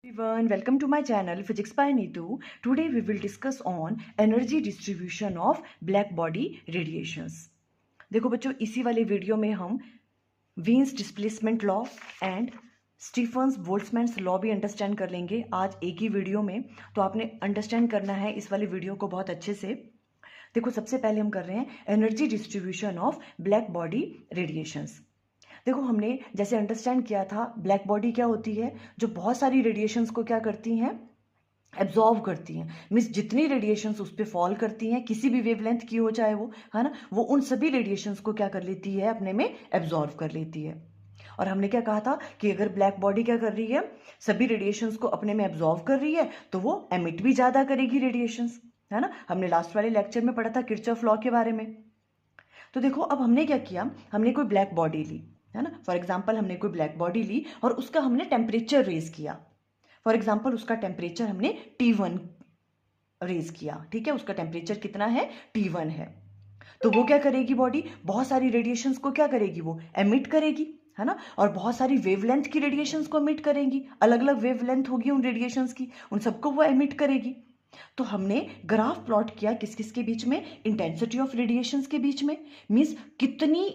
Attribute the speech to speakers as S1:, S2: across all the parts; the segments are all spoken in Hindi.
S1: Everyone, welcome to my channel Physics by Neetu. Today we will discuss on energy distribution of black body radiations. देखो बच्चों, इसी वाले वीडियो में हम Wien's displacement law and Stefan's Boltzmann law भी अंडरस्टैंड कर लेंगे आज एक ही वीडियो में। तो आपने अंडरस्टैंड करना है इस वाले वीडियो को बहुत अच्छे से। देखो, सबसे पहले हम कर रहे हैं energy distribution of black body radiations. देखो, हमने जैसे अंडरस्टैंड किया था ब्लैक बॉडी क्या होती है, जो बहुत सारी रेडिएशंस को क्या करती हैं, एब्जॉर्व करती हैं। मीन्स जितनी रेडिएशंस उस पर फॉल करती हैं, किसी भी वेवलेंथ की हो चाहे वो, है ना, वो उन सभी रेडिएशंस को क्या कर लेती है, अपने में एब्जॉर्व कर लेती है। और हमने क्या कहा था कि अगर ब्लैक बॉडी क्या कर रही है, सभी रेडिएशंस को अपने में एब्जॉर्व कर रही है, तो वो एमिट भी ज़्यादा करेगी रेडिएशंस, है ना। हमने लास्ट वाले लेक्चर में पढ़ा था किरचॉफ लॉ के बारे में। तो देखो, अब हमने क्या किया, हमने कोई ब्लैक बॉडी ली, है ना। फॉर एग्जाम्पल हमने कोई ब्लैक बॉडी ली और उसका हमने टेम्परेचर रेज किया। फॉर एग्जाम्पल उसका टेम्परेचर हमने T1 रेज किया, ठीक है। उसका टेम्परेचर कितना है, T1 है। तो वो क्या करेगी, बॉडी बहुत सारी रेडिएशंस को क्या करेगी, वो एमिट करेगी, है ना। और बहुत सारी वेवलेंथ की रेडिएशंस को एमिट करेगी, अलग अलग वेवलेंथ होगी उन रेडिएशंस की, उन सबको वो एमिट करेगी। तो हमने ग्राफ प्लॉट किया किस किस के बीच में, इंटेंसिटी ऑफ रेडिएशंस के बीच में। मींस कितनी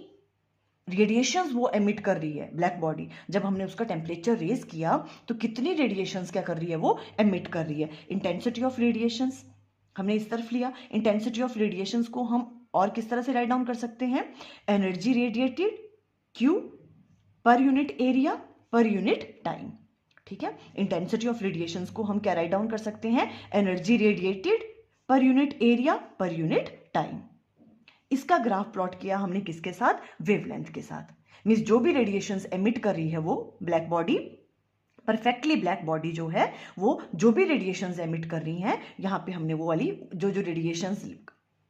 S1: रेडिएशंस वो एमिट कर रही है ब्लैक बॉडी, जब हमने उसका टेम्परेचर रेज किया तो कितनी रेडिएशंस क्या कर रही है, वो एमिट कर रही है। इंटेंसिटी ऑफ रेडिएशंस हमने इस तरफ लिया। इंटेंसिटी ऑफ रेडिएशंस को हम और किस तरह से राइट डाउन कर सकते हैं, एनर्जी रेडिएटेड Q पर unit area per unit time, ठीक है। इंटेंसिटी ऑफ रेडिएशंस को हम क्या राइट डाउन कर सकते हैं, एनर्जी रेडिएटेड पर unit area per unit time. इसका ग्राफ प्लॉट किया हमने किसके साथ, वेवलेंथ के साथ। मींस जो भी रेडिएशंस एमिट कर रही है वो black body, perfectly black body जो है वो जो भी रेडिएशंस एमिट कर रही हैं, यहाँ पे हमने वो वाली जो रेडिएशंस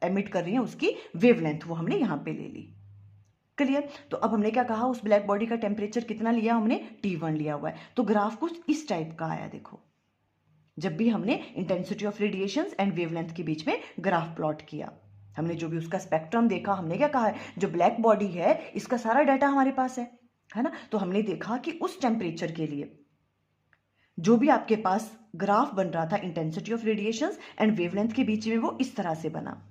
S1: एमिट कर रही हैं उसकी वेवलेंथ वो हमने यहाँ पे ले ली। क्लियर। तो अब हमने क्या कहा, उस ब्लैक बॉडी का टेम्परेचर कितना लिया हमने, T1 लिया हुआ है। तो ग्राफ कुछ इस टाइप का आया। देखो, जब भी हमने intensity of radiations and wavelength के बीच में ग्राफ प्लॉट किया, हमने जो भी उसका स्पेक्ट्रम देखा, हमने क्या कहा है, जो ब्लैक बॉडी है इसका सारा डाटा हमारे पास है ना। तो हमने देखा कि उस टेम्परेचर के लिए जो भी आपके पास ग्राफ बन रहा था intensity of radiations and wavelength के बीच में, वो इस तरह से बना।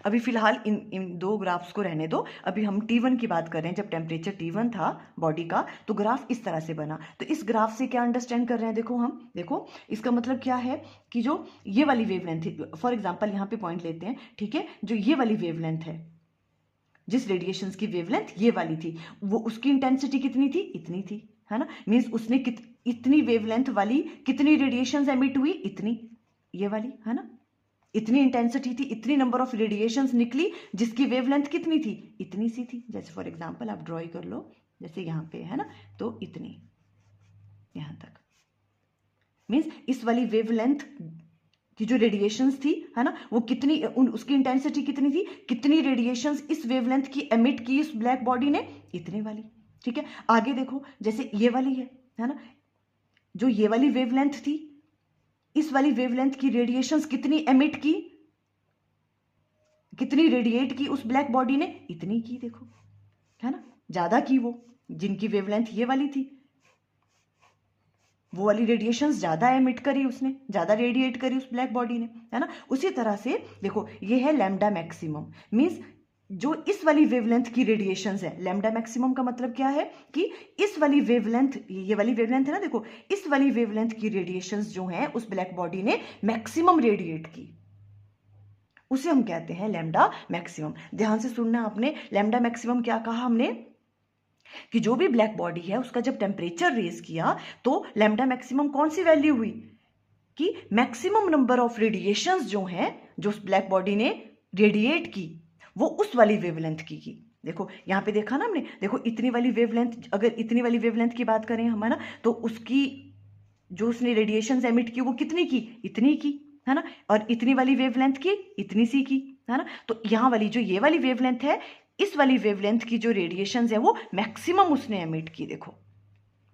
S1: अभी फिलहाल इन दो ग्राफ्स को रहने दो, अभी हम T1 की बात कर रहे हैं। जब टेम्परेचर T1 था बॉडी का तो ग्राफ इस तरह से बना। तो इस ग्राफ से क्या अंडरस्टैंड कर रहे हैं, देखो हम, देखो इसका मतलब क्या है कि जो ये वाली वेवलेंथ थी, फॉर एग्जाम्पल यहाँ पे पॉइंट लेते हैं, ठीक है, जो ये वाली वेवलेंथ है, जिस रेडिएशंस की वेवलेंथ ये वाली थी, वो उसकी इंटेंसिटी कितनी थी, इतनी थी, है ना। मीन्स उसने इतनी वेवलेंथ वाली कितनी रेडिएशंस एमिट हुई, इतनी, ये वाली, है ना। इतनी इंटेंसिटी थी, इतनी नंबर ऑफ रेडिएशंस निकली, जिसकी वेवलेंथ कितनी थी, इतनी सी थी। जैसे फॉर एग्जांपल आप ड्रॉ कर लो, जैसे यहाँ पे है ना, तो इतनी, यहाँ तक। मीन्स इस वाली वेवलेंथ की जो रेडिएशंस थी, है ना, वो कितनी, उसकी इंटेंसिटी कितनी थी, कितनी रेडिएशंस इस वेवलेंथ की एमिट की इस ब्लैक बॉडी ने, इतनी वाली, ठीक है। आगे देखो, जैसे ये वाली है ना, जो ये वाली वेवलेंथ थी, इस वाली वेवलेंथ की रेडिएशंस कितनी एमिट की, कितनी रेडिएट की उस ब्लैक बॉडी ने, इतनी की, देखो, है ना, ज्यादा की। वो जिनकी वेवलेंथ ये वाली थी, वो वाली रेडिएशंस ज्यादा एमिट करी उसने, ज्यादा रेडिएट करी उस ब्लैक बॉडी ने, है ना। उसी तरह से देखो, ये है लैम्डा मैक्सिमम। मींस जो इस वाली वेवलेंथ की रेडिएशंस है, लैम्डा मैक्सिमम का मतलब क्या है कि इस वाली वेवलेंथ, ये वाली वेवलेंथ है ना, देखो इस वाली वेवलेंथ की रेडिएशंस जो हैं उस ब्लैक बॉडी ने मैक्सिमम रेडिएट की, उसे हम कहते हैं लैम्डा मैक्सिमम। ध्यान से सुनना आपने, लैम्डा मैक्सिमम क्या कहा हमने, कि जो भी ब्लैक बॉडी है उसका जब टेम्परेचर रेज किया तो लैम्डा मैक्सिमम कौन सी वैल्यू हुई, कि मैक्सिमम नंबर ऑफ रेडिएशंस जो हैं, जो उस ब्लैक बॉडी ने रेडिएट की, वो उस वाली वेवलेंथ की। देखो यहाँ पे देखा ना हमने, देखो इतनी वाली वेवलेंथ, अगर इतनी वाली वेवलेंथ की बात करें हम, है ना, तो उसकी जो उसने रेडिएशंस एमिट की वो कितनी की, इतनी की, है ना। और इतनी वाली वेवलेंथ की, इतनी सी की, है ना। तो यहाँ वाली जो ये वाली वेवलेंथ है, इस वाली वेवलेंथ की जो रेडिएशंस है वो मैक्सिमम उसने एमिट की। देखो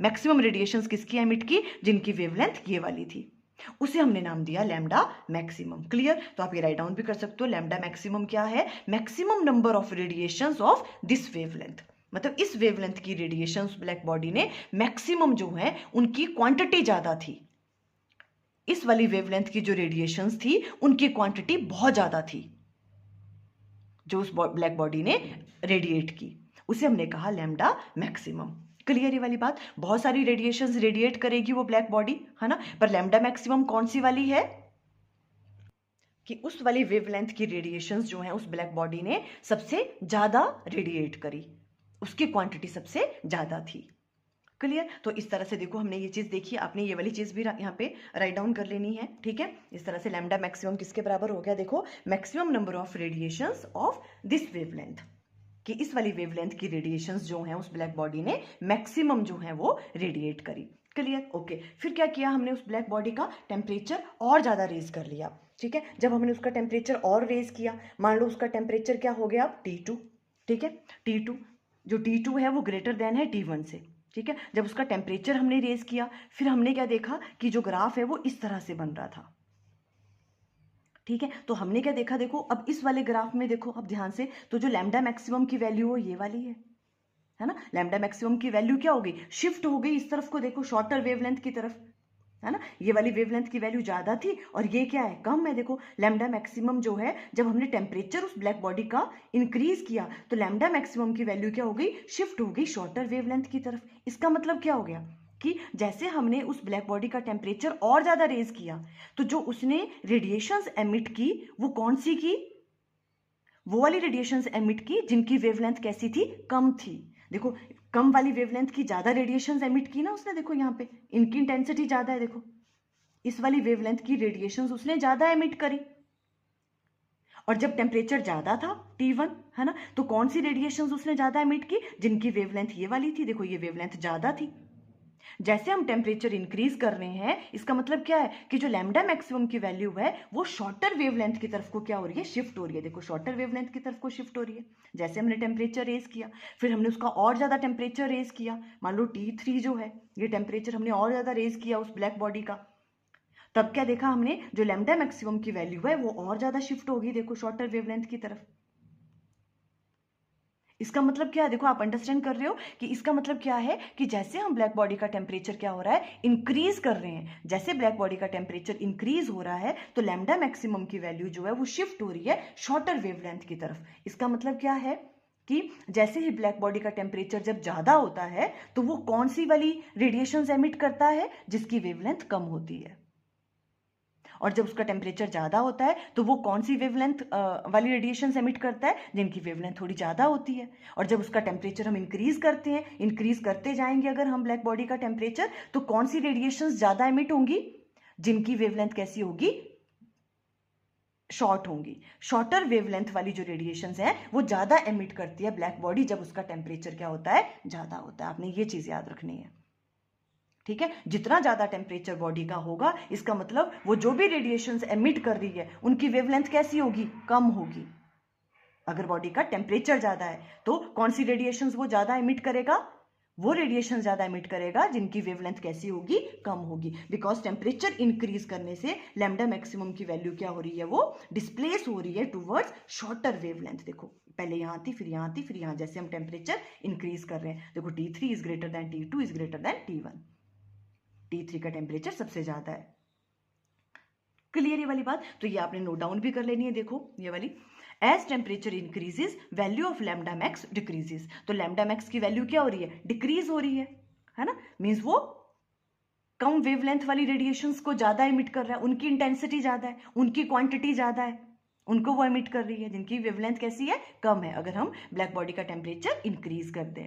S1: मैक्सिमम रेडिएशंस किसकी एमिट की, जिनकी वेवलेंथ ये वाली थी, उसे हमने नाम दिया लैम्डा मैक्सिमम। क्लियर। तो आप ये राइट डाउन भी कर सकते हो, लैम्डा मैक्सिमम क्या है, maximum number of radiations of this wavelength. मतलब इस वेवलेंथ की रेडिएशंस ब्लैक बॉडी ने मैक्सिमम जो है उनकी क्वांटिटी ज्यादा थी, इस वाली वेवलेंथ की जो रेडिएशंस थी उनकी क्वांटिटी बहुत ज़्यादा थी जो उस ब्लैक बॉडी ने रेडिएट की, उसे हमने कहा लैम्डा मैक्सिमम। क्लियर ये वाली बात? बहुत सारी रेडिएशंस रेडिएट करेगी वो ब्लैक बॉडी, है ना, पर लैम्डा मैक्सिमम कौन सी वाली है कि उस वाली वेवलेंथ की रेडिएशंस जो हैं उस ब्लैक बॉडी ने सबसे ज़्यादा रेडिएट करी, उसकी क्वांटिटी सबसे ज़्यादा थी। क्लियर? तो इस तरह से देखो हमने ये चीज़ देखी, आपने ये वाली चीज़ भी यहाँ पे राइट डाउन कर लेनी है, ठीक है। इस तरह से लैम्डा मैक्सिमम किसके बराबर हो गया? देखो, maximum number of radiations of this wavelength, कि इस वाली वेवलेंथ की रेडिएशंस जो हैं उस ब्लैक बॉडी ने मैक्सिमम जो है वो रेडिएट करी। क्लियर? ओके। फिर क्या किया हमने? उस ब्लैक बॉडी का टेम्परेचर और ज़्यादा रेज कर लिया, ठीक है। जब हमने उसका टेम्परेचर और रेज किया, मान लो उसका टेम्परेचर क्या हो गया अब? T2, ठीक है। T2, जो T2 है वो ग्रेटर देन है T1 से, ठीक है। जब उसका टेम्परेचर हमने रेज किया, फिर हमने क्या देखा कि जो ग्राफ है वो इस तरह से बन रहा था, ठीक है। तो हमने क्या देखा? देखो अब इस वाले ग्राफ में देखो अब ध्यान से, तो जो लैम्डा मैक्सिमम की वैल्यू हो ये वाली है ना। लैम्डा मैक्सिमम की वैल्यू क्या हो गई? शिफ्ट हो गई इस तरफ को, देखो शॉर्टर वेवलेंथ की तरफ, है ना। ये वाली वेवलेंथ की वैल्यू ज्यादा थी और ये क्या है? कम है। देखो लैम्डा मैक्सिमम जो है, जब हमने टेम्परेचर उस ब्लैक बॉडी का इंक्रीज किया तो लैम्डा मैक्सिमम की वैल्यू क्या हो गई? शिफ्ट हो गई शॉर्टर वेवलेंथ की तरफ। इसका मतलब क्या हो गया कि जैसे हमने उस ब्लैक बॉडी का टेम्परेचर और ज्यादा रेज किया तो जो उसने रेडिएशंस एमिट की वो कौन सी की? वो वाली रेडिएशंस एमिट की जिनकी वेवलेंथ कैसी थी? कम थी। देखो कम वाली वेवलेंथ की ज्यादा रेडिएशंस एमिट की ना उसने, देखो यहाँ पे इनकी इंटेंसिटी ज्यादा है, देखो इस वाली वेवलेंथ की रेडिएशंस उसने ज्यादा एमिट करी। और जब टेम्परेचर ज्यादा था T1, है ना, तो कौन सी रेडिएशंस उसने ज्यादा एमिट की? जिनकी वेवलेंथ ये वाली थी, देखो ये वेवलेंथ ज्यादा थी। जैसे हम टेम्परेचर इंक्रीज कर रहे हैं, इसका मतलब क्या है कि जो लैम्डा मैक्सिमम की वैल्यू है वो शॉर्टर वेवलेंथ की तरफ को क्या हो रही है? शिफ्ट हो रही है। देखो शॉर्टर वेवलेंथ की तरफ को शिफ्ट हो रही है। जैसे हमने टेम्परेचर रेज किया, फिर हमने उसका और ज्यादा टेम्परेचर रेज किया, मान लो T3 जो है ये टेम्परेचर हमने और ज्यादा रेज किया उस ब्लैक बॉडी का, तब क्या देखा हमने? जो लैम्डा मैक्सिमम की वैल्यू है वो और ज्यादा शिफ्ट होगी, देखो शॉर्टर वेवलेंथ की तरफ। इसका मतलब क्या है? देखो आप अंडरस्टैंड कर रहे हो कि इसका मतलब क्या है कि जैसे हम ब्लैक बॉडी का टेम्परेचर क्या हो रहा है? इंक्रीज कर रहे हैं। जैसे ब्लैक बॉडी का टेम्परेचर इंक्रीज हो रहा है तो लैम्डा मैक्सिमम की वैल्यू जो है वो शिफ्ट हो रही है शॉर्टर वेवलेंथ की तरफ। इसका मतलब क्या है कि जैसे ही ब्लैक बॉडी का टेम्परेचर जब ज्यादा होता है तो वो कौन सी वाली रेडिएशंस एमिट करता है? जिसकी वेवलेंथ कम होती है। और जब उसका टेम्परेचर ज़्यादा होता है तो वो कौन सी वेवलेंथ वाली रेडिएशन एमिट करता है? जिनकी वेवलेंथ थोड़ी ज़्यादा होती है। और जब उसका टेम्परेचर हम इंक्रीज करते हैं, इंक्रीज करते जाएंगे अगर हम ब्लैक बॉडी का टेम्परेचर, तो कौन सी रेडिएशन ज़्यादा एमिट होंगी? जिनकी वेवलेंथ कैसी होगी? शॉर्ट होंगी। शॉर्टर वेवलेंथ वाली जो रेडिएशंस है वो ज़्यादा एमिट करती है ब्लैक बॉडी जब उसका टेम्परेचर क्या होता है? ज़्यादा होता है। आपने ये चीज़ याद रखनी है, ठीक है। जितना ज्यादा टेम्परेचर बॉडी का होगा, इसका मतलब वो जो भी रेडिएशंस एमिट कर रही है उनकी वेवलेंथ कैसी होगी? कम होगी। अगर बॉडी का टेम्परेचर ज्यादा है तो कौन सी रेडिएशंस वो ज्यादा एमिट करेगा? वो रेडिएशन ज्यादा एमिट करेगा जिनकी वेवलेंथ कैसी होगी? कम होगी। बिकॉज टेम्परेचर इंक्रीज करने से लैम्डा मैक्सिमम की वैल्यू क्या हो रही है? वो डिस्प्लेस हो रही है टूवर्ड्स शॉर्टर वेवलेंथ। देखो पहले यहाँ थी, फिर यहाँ थी, फिर यहाँ, जैसे हम टेम्परेचर इंक्रीज कर रहे हैं। देखो T3 is greater than T2 is greater than T1। T3 का टेम्परेचर सबसे ज्यादा है। क्लियर ये वाली बात? तो ये आपने नोट डाउन भी कर लेनी है। देखो ये वाली, as temperature increases value of lambda max decreases. तो लैम्डा मैक्स की वैल्यू क्या हो रही है? डिक्रीज हो रही है ना। मीन्स वो कम वेवलेंथ वाली रेडिएशंस को ज्यादा एमिट कर रहा है, उनकी इंटेंसिटी ज्यादा है, उनकी क्वांटिटी ज्यादा है, उनको वो एमिट कर रही है जिनकी वेवलेंथ कैसी है? कम है, अगर हम ब्लैक बॉडी का टेम्परेचर इंक्रीज कर दें।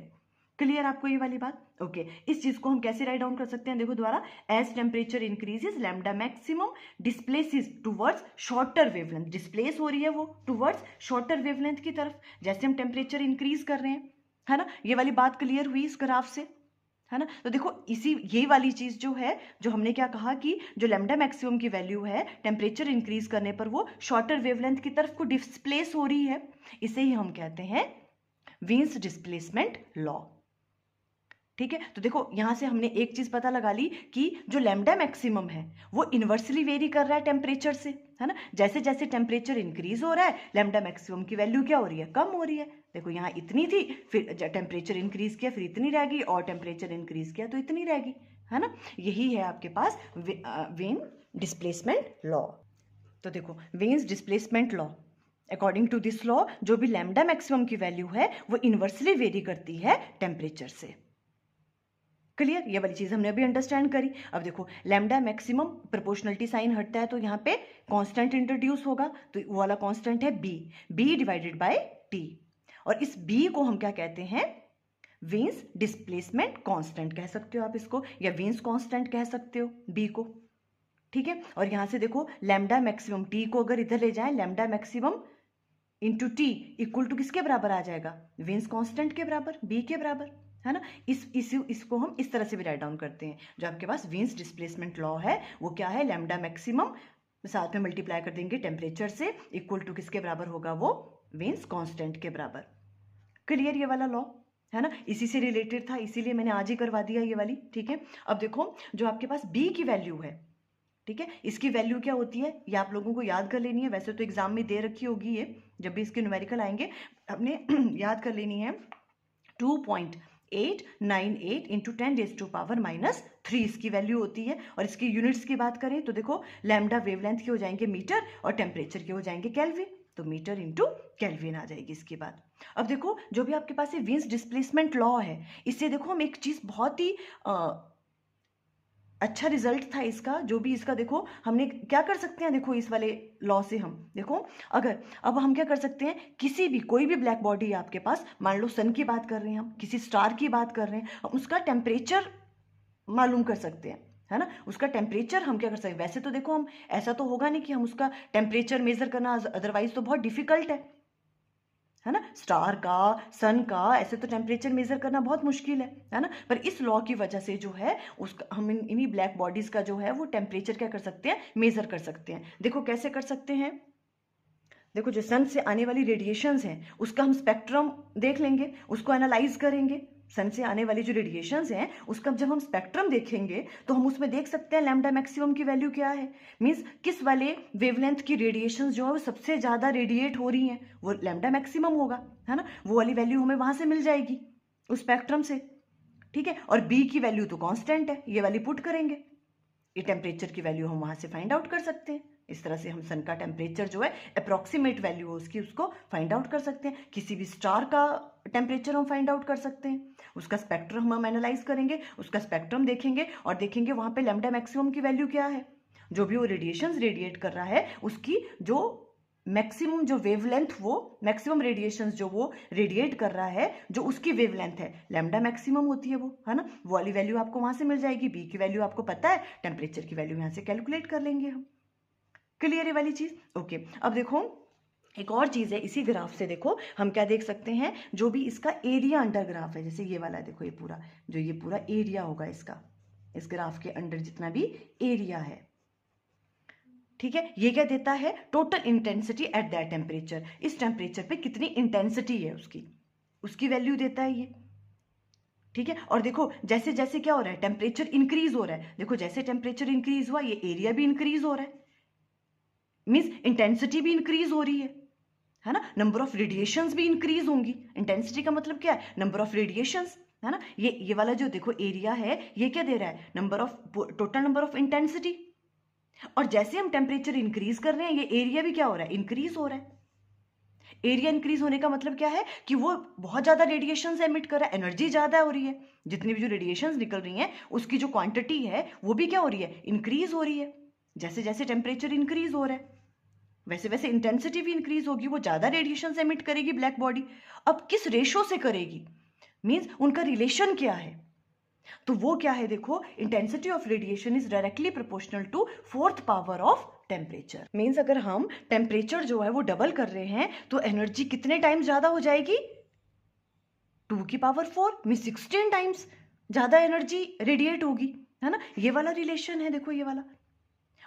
S1: क्लियर आपको ये वाली बात? ओके। इस चीज को हम कैसे राइट डाउन कर सकते हैं? देखो दोबारा, as temperature increases lambda maximum displaces towards shorter wavelength. Displace हो रही है वो टुवर्ड्स शॉर्टर वेवलेंथ की तरफ, जैसे हम टेम्परेचर इंक्रीज कर रहे हैं, है ना। ये वाली बात क्लियर हुई इस ग्राफ से, है ना। तो देखो इसी ये वाली चीज जो है, जो हमने क्या कहा कि जो लैम्डा मैक्सिमम की वैल्यू है टेम्परेचर इंक्रीज करने पर वो शॉर्टर वेवलेंथ की तरफ को डिस्प्लेस हो रही है, इसे ही हम कहते हैं वीन्स डिस्प्लेसमेंट लॉ। ठीक है। तो देखो यहां से हमने एक चीज पता लगा ली कि जो लैम्डा मैक्सिमम है वो इनवर्सली वेरी कर रहा है टेम्परेचर से, है ना। जैसे जैसे टेम्परेचर इंक्रीज हो रहा है लैम्डा मैक्सिमम की वैल्यू क्या हो रही है? कम हो रही है। देखो यहाँ इतनी थी, फिर टेम्परेचर इंक्रीज किया फिर इतनी रहेगी, और टेम्परेचर इंक्रीज किया तो इतनी रहेगी, है ना। यही है आपके पास वेन डिस्प्लेसमेंट लॉ। तो देखो Wien's displacement law, according to this law जो भी लैम्डा मैक्सिमम की वैल्यू है वो इन्वर्सली वेरी करती है टेम्परेचर से। क्लियर, ये वाली चीज हमने अभी अंडरस्टैंड करी। अब देखो लैम्डा मैक्सिमम प्रोपोर्शनलिटी साइन हटता है तो यहाँ पे कांस्टेंट इंट्रोड्यूस होगा, तो वो वाला कांस्टेंट है बी डिवाइडेड बाय टी, और इस बी को हम क्या कहते हैं, वेन्स डिस्प्लेसमेंट कांस्टेंट कह सकते हो आप इसको, या वेन्स कांस्टेंट कह सकते हो बी को। ठीक है, और यहां से देखो लैम्डा मैक्सिमम टी को अगर इधर ले जाए, lambda maximum into T equal to किसके बराबर आ जाएगा, वेन्स कांस्टेंट के बराबर, बी के बराबर, है ना। इसको हम इस तरह से भी राइट डाउन करते हैं। जो आपके पास वेन्स डिस्प्लेसमेंट लॉ है वो क्या है, लैम्डा मैक्सिमम साथ में मल्टीप्लाई कर देंगे टेम्परेचर से, इक्वल टू किसके बराबर होगा, वो वेन्स कांस्टेंट के बराबर। क्लियर ये वाला लॉ, है ना, इसी से रिलेटेड था, इसीलिए मैंने आज ही करवा दिया ये वाली। ठीक है, अब देखो जो आपके पास बी की वैल्यू है, ठीक है, इसकी वैल्यू क्या होती है ये आप लोगों को याद कर लेनी है। वैसे तो एग्जाम में दे रखी होगी ये, जब भी इसके न्यूमेरिकल आएंगे हमने याद कर लेनी है। 2.898 इंटू 10⁻⁻³ इसकी वैल्यू होती है। और इसकी यूनिट्स की बात करें तो देखो लैम्डा वेवलेंथ के हो जाएंगे मीटर और टेम्परेचर के हो जाएंगे केल्विन, तो मीटर इंटू केल्विन आ जाएगी इसके बाद। अब देखो जो भी आपके पास ये वेन्स डिस्प्लेसमेंट लॉ है, इससे देखो हम एक चीज बहुत ही अच्छा रिजल्ट था इसका, जो भी इसका देखो हमने क्या कर सकते हैं, देखो इस वाले लॉ से हम देखो अगर अब हम क्या कर सकते हैं, किसी भी कोई भी ब्लैक बॉडी है आपके पास, मान लो सन की बात कर रहे हैं हम, किसी स्टार की बात कर रहे हैं, हम उसका टेम्परेचर मालूम कर सकते हैं, है ना। उसका टेम्परेचर हम क्या कर सकते हैं, वैसे तो देखो हम ऐसा तो होगा नहीं कि हम उसका टेम्परेचर मेजर करना, अदरवाइज तो बहुत डिफिकल्ट है ना। स्टार का, सन का ऐसे तो टेम्परेचर मेजर करना बहुत मुश्किल है ना। पर इस लॉ की वजह से जो है उसका हम इन्हीं ब्लैक बॉडीज का जो है वो टेम्परेचर क्या कर सकते हैं, मेजर कर सकते हैं। देखो कैसे कर सकते हैं, देखो जो सन से आने वाली रेडिएशंस हैं उसका हम स्पेक्ट्रम देख लेंगे, उसको एनालाइज करेंगे। सन से आने वाली जो रेडिएशंस हैं उसका जब हम स्पेक्ट्रम देखेंगे तो हम उसमें देख सकते हैं लैम्डा मैक्सिमम की वैल्यू क्या है, मींस किस वाले वेवलेंथ की रेडिएशंस जो है वो सबसे ज्यादा रेडिएट हो रही हैं, वो लैम्डा मैक्सिमम होगा, है ना। वो वाली वैल्यू हमें वहां से मिल जाएगी उस स्पेक्ट्रम से। ठीक है, और बी की वैल्यू तो कांस्टेंट है, ये वाली पुट करेंगे, ये टेम्परेचर की वैल्यू हम वहां से फाइंड आउट कर सकते हैं। इस तरह से हम सन का टेम्परेचर जो है अप्रोक्सीमेट वैल्यू हो उसकी, उसको फाइंड आउट कर सकते हैं। किसी भी स्टार का टेम्परेचर हम फाइंड आउट कर सकते हैं, उसका स्पेक्ट्रम हम एनालाइज करेंगे, उसका स्पेक्ट्रम देखेंगे और देखेंगे वहां पे लैम्डा मैक्सिमम की वैल्यू क्या है, जो भी वो रेडिएशंस रेडिएट कर रहा है उसकी जो मैक्सिमम जो वेवलेंथ, वो मैक्सिमम रेडिएशंस जो वो रेडिएट कर रहा है जो उसकी वेवलेंथ है, लैम्डा मैक्सिमम होती है वो, है ना। वो वाली वैल्यू आपको वहां से मिल जाएगी। बी की वैल्यू आपको पता है, टेम्परेचर की वैल्यू यहां से कैलकुलेट कर लेंगे हम। क्लियर है वाली चीज, ओके। अब देखो एक और चीज है, इसी ग्राफ से देखो हम क्या देख सकते हैं, जो भी इसका एरिया अंडर ग्राफ है, जैसे ये वाला देखो, ये पूरा जो ये पूरा एरिया होगा इसका, इस ग्राफ के अंडर जितना भी एरिया है, ठीक है, ये क्या देता है, total intensity at that temperature, इस टेम्परेचर पे कितनी इंटेंसिटी है उसकी, उसकी वैल्यू देता है ये। ठीक है, और देखो जैसे जैसे क्या हो रहा है, टेम्परेचर इंक्रीज हो रहा है, देखो जैसे टेम्परेचर इंक्रीज हुआ ये एरिया भी इंक्रीज हो रहा है, मींस इंटेंसिटी भी इंक्रीज हो रही है ना। नंबर ऑफ रेडिएशंस भी इंक्रीज होंगी, इंटेंसिटी का मतलब क्या है, नंबर ऑफ रेडिएशंस, है ना। ये वाला जो देखो एरिया है ये क्या दे रहा है, number of, total number of intensity. और जैसे हम टेम्परेचर इंक्रीज कर रहे हैं ये एरिया भी क्या हो रहा है, इंक्रीज हो रहा है। एरिया इंक्रीज होने का मतलब क्या है कि वो बहुत ज्यादा रेडिएशन एमिट कर रहा है, एनर्जी ज्यादा हो रही है, जितनी भी जो रेडिएशन निकल रही हैं उसकी जो क्वांटिटी है वो भी क्या हो रही है, इंक्रीज हो रही है। जैसे जैसे टेम्परेचर इंक्रीज हो रहा है वैसे वैसे इंटेंसिटी भी इंक्रीज होगी, वो ज्यादा रेडिएशन एमिट करेगी ब्लैक बॉडी। अब किस रेशो से करेगी, मींस उनका रिलेशन क्या है, तो वो क्या है, देखो intensity of radiation is directly proportional to 4th power of temperature. Means अगर हम टेम्परेचर जो है वो डबल कर रहे हैं तो एनर्जी कितने टाइम्स ज्यादा हो जाएगी, 2 की पावर 4, मींस 16 टाइम्स ज्यादा एनर्जी रेडिएट होगी, है ना। ये वाला रिलेशन है देखो, ये वाला।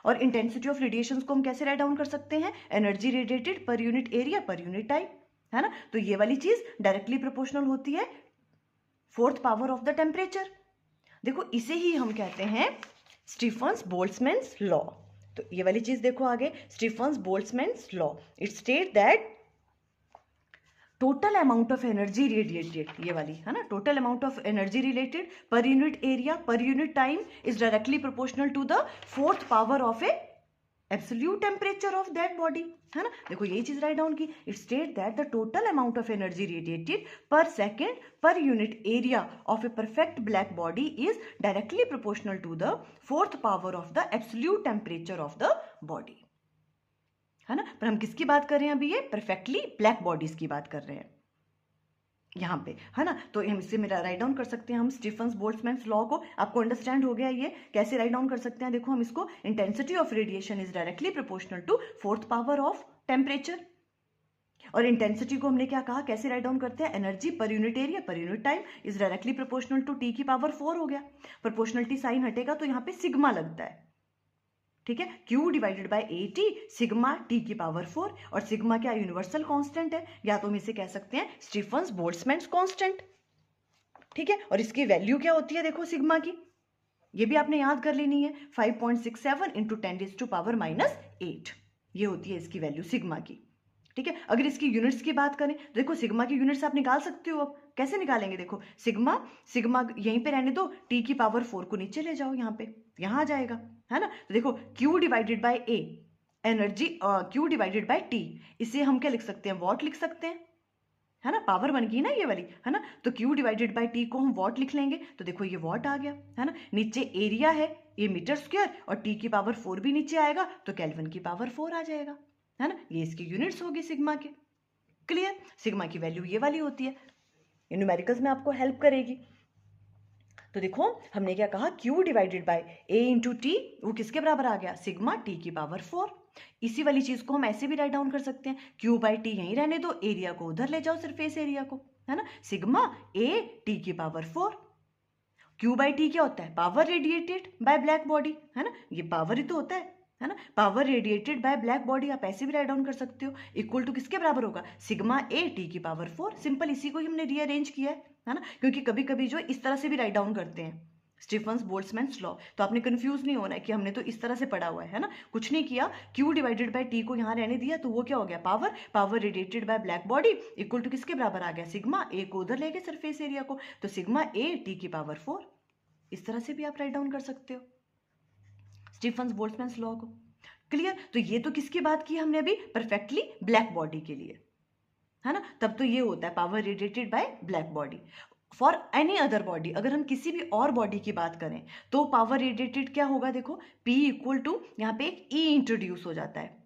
S1: और इंटेंसिटी ऑफ रेडिएशन को हम कैसे राइट डाउन कर सकते हैं, एनर्जी रेडिएटेड पर unit area per unit time, है ना। तो ये वाली चीज डायरेक्टली प्रोपोर्शनल होती है 4th power of the temperature. देखो इसे ही हम कहते हैं स्टीफन्स बोल्ट्जमैन्स लॉ। तो ये वाली चीज देखो आगे, Stefan's Boltzmann's law, it state that total amount of energy radiated, ये वाली है ना, total amount of energy related per unit area per unit time is directly proportional to the fourth power of a absolute temperature of that body, है ना। देखो यही चीज राइट डाउन की, it state that the total amount of energy radiated per second per unit area of a perfect black body is directly proportional to the fourth power of the absolute temperature of the body, है ना। पर हम किसकी बात कर रहे हैं अभी, ये परफेक्टली ब्लैक बॉडीज की बात कर रहे हैं यहाँ पे, है ना। तो हम इससे मेरा राइट डाउन कर सकते हैं हम स्टीफन बोल्ट्जमैन लॉ को। आपको अंडरस्टैंड हो गया ये कैसे राइट डाउन कर सकते हैं। देखो हम इसको intensity of radiation is directly proportional to fourth power of temperature, और इंटेंसिटी को हमने क्या कहा, कैसे राइट डाउन करते हैं, energy per unit area per unit time is directly proportional to T की पावर 4 हो गया। प्रोपोर्शनलिटी साइन हटेगा तो यहाँ पे सिग्मा लगता है, ठीक है, Q divided by AT sigma T की पावर 4, और सिग्मा क्या यूनिवर्सल कांस्टेंट है, या तो हम इसे कह सकते हैं स्टीफन बोल्ट्जमैन कांस्टेंट, ठीक है। और इसकी वैल्यू क्या होती है, देखो सिग्मा की, ये भी आपने याद कर लेनी है, 5.67 इंटू 10⁻⁻8 ये होती है इसकी वैल्यू सिग्मा की, ठीक है। अगर इसकी यूनिट्स की बात करें तो देखो सिग्मा की यूनिट्स आप निकाल सकते हो। अब कैसे निकालेंगे, देखो सिग्मा सिग्मा यहीं पे रहने दो, टी की पावर 4 को नीचे ले जाओ, यहाँ पे यहाँ आ जाएगा, है ना। तो देखो Q divided by A energy, Q divided by T, इसे हम क्या लिख सकते हैं, वॉट लिख सकते हैं, है ना, पावर बन गई ना ये वाली, है ना। तो Q डिवाइडेड बाय T को हम वॉट लिख लेंगे, तो देखो ये वॉट आ गया, है ना। नीचे एरिया है ये मीटर स्क्वायर, और T की पावर 4 भी नीचे आएगा तो केल्विन की पावर 4 आ जाएगा, है ना। ये इसकी यूनिट्स होगी सिग्मा के। क्लियर, सिग्मा की वैल्यू ये वाली होती है, ये न्यूमेरिकल्स में आपको हेल्प करेगी। तो देखो हमने क्या कहा, Q divided by A into T, वो किसके बराबर आ गया, सिग्मा T की पावर 4। इसी वाली चीज को हम ऐसे भी राइट डाउन कर सकते हैं, Q बाई टी यहीं रहने दो, एरिया को उधर ले जाओ, सरफेस एरिया को, है ना, सिग्मा A T की पावर 4। Q बाई टी क्या होता है, power radiated by black body, है ना, ये पावर ही तो होता है ना, power radiated by black body आप ऐसे भी राइट डाउन कर सकते हो, इक्वल टू किसके बराबर होगा, सिग्मा A T की पावर 4। सिंपल इसी को ही हमने रीअरेंज किया है ना, क्योंकि कभी कभी जो इस तरह से भी राइट डाउन करते हैं स्टीफन बोल्ट्जमैन लॉ, तो आपने कंफ्यूज नहीं होना है कि हमने तो इस तरह से पढ़ा हुआ है ना, कुछ नहीं किया, Q डिवाइडेड बाय T को यहाँ रहने दिया तो वो क्या हो गया, power, power radiated by black body equal to किसके बराबर आ गया, सिग्मा A को उधर ले गए सरफेस एरिया को, तो सिग्मा A T की पावर 4। इस तरह से भी आप राइट डाउन कर सकते हो स्टीफन बोल्ट्जमैन लॉ को। क्लियर, तो ये तो किसकी बात की हमने अभी, परफेक्टली ब्लैक बॉडी के लिए, है ना, तब तो ये होता है power radiated by black body. For any other body, अगर हम किसी भी और बॉडी की बात करें तो पावर रेडिएटेड क्या होगा, देखो P इक्वल टू यहाँ पे एक E इंट्रोड्यूस हो जाता है,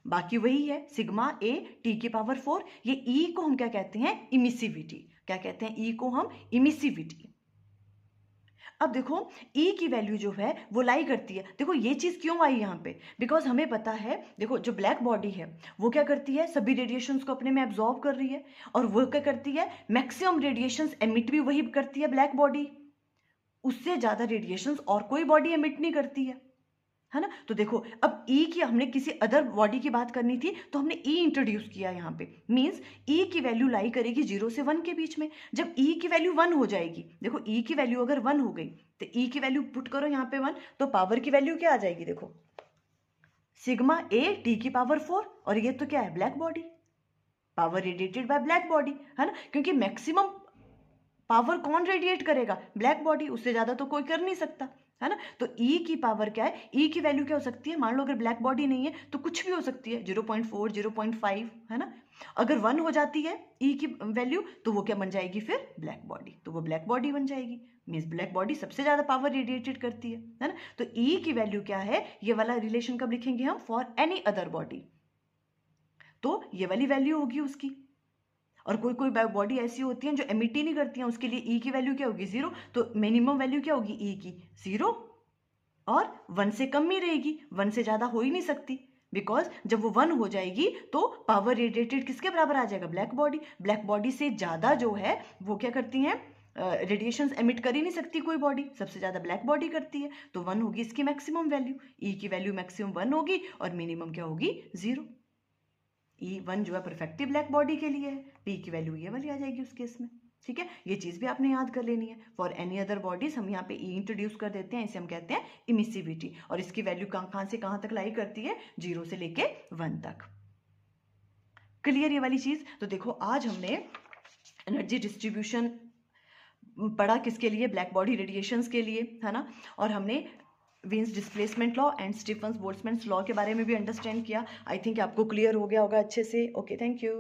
S1: बाकी वही है सिग्मा A T की पावर 4। ये E को हम क्या कहते हैं, इमिसिविटी, क्या कहते हैं, E को हम इमिसिविटी। अब देखो E की वैल्यू जो है वो लाई करती है, देखो ये चीज क्यों आई यहाँ पे, बिकॉज हमें पता है, देखो जो ब्लैक बॉडी है वो क्या करती है, सभी रेडिएशंस को अपने में एब्जॉर्ब कर रही है, और वो क्या करती है, मैक्सिमम रेडिएशंस एमिट भी वही करती है ब्लैक बॉडी, उससे ज्यादा रेडिएशंस और कोई बॉडी एमिट नहीं करती है ना। तो देखो अब E की हमने किसी अदर बॉडी की बात करनी थी तो हमने E इंट्रोड्यूस किया यहाँ पे, मींस E की वैल्यू लाई करेगी 0 से 1 के बीच में। जब E की वैल्यू 1 हो जाएगी, देखो E की वैल्यू अगर 1 हो गई तो E की वैल्यू पुट करो यहाँ पे 1, तो पावर की वैल्यू क्या आ जाएगी, देखो सिग्मा A T की पावर 4, और ये तो क्या है, black body, power radiated by black body, है ना, क्योंकि मैक्सिमम पावर कौन रेडिएट करेगा, ब्लैक बॉडी, उससे ज्यादा तो कोई कर नहीं सकता, है ना। तो E की पावर क्या है, E की वैल्यू क्या हो सकती है, मान लो अगर ब्लैक बॉडी नहीं है तो कुछ भी हो सकती है, 0.4 0.5, है ना। अगर 1 हो जाती है E की वैल्यू तो वो क्या बन जाएगी फिर, ब्लैक बॉडी, तो वो ब्लैक बॉडी बन जाएगी, मीन्स ब्लैक बॉडी सबसे ज्यादा पावर रेडिएटेड करती है ना। तो E की वैल्यू क्या है, ये वाला रिलेशन कब लिखेंगे हम, फॉर एनी अदर बॉडी, तो ये वाली वैल्यू होगी उसकी। और कोई कोई बॉडी ऐसी होती है जो एमिट ही नहीं करती हैं, उसके लिए E की वैल्यू क्या होगी, 0, तो मिनिमम वैल्यू क्या होगी E की, 0, और 1 से कम ही रहेगी, 1 से ज्यादा हो ही नहीं सकती, बिकॉज जब वो 1 हो जाएगी तो पावर रेडिएटेड किसके बराबर आ जाएगा, ब्लैक बॉडी, ब्लैक बॉडी से ज्यादा जो है वो क्या करती हैं, रेडिएशंस एमिट कर ही नहीं सकती कोई बॉडी, सबसे ज्यादा ब्लैक बॉडी करती है, तो 1 होगी इसकी मैक्सिमम वैल्यू, E की वैल्यू मैक्सिमम 1 होगी और मिनिमम क्या होगी, 0। E1 जो है परफेक्टली ब्लैक बॉडी के लिए है, P की वैल्यू ये वाली आ जाएगी उस केस में, ठीक है। ये चीज भी आपने याद कर लेनी है। फॉर एनी अदर बॉडीज हम यहाँ पे E इंट्रोड्यूस कर देते हैं, इसे हम कहते हैं इमिसिविटी, और इसकी वैल्यू कहाँ से कहाँ तक लाई करती है, 0 से लेके 1 तक। क्लियर ये वाली चीज़? तो देखो आज हमने एनर्जी डिस्ट्रीब्यूशन पढ़ा किसके लिए, ब्लैक बॉडी रेडिएशंस के लिए, है ना। और हमने वीन्स displacement law and Stefan Boltzmann law के बारे में भी अंडरस्टैंड किया। आई थिंक आपको क्लियर हो गया होगा अच्छे से। Okay, thank you.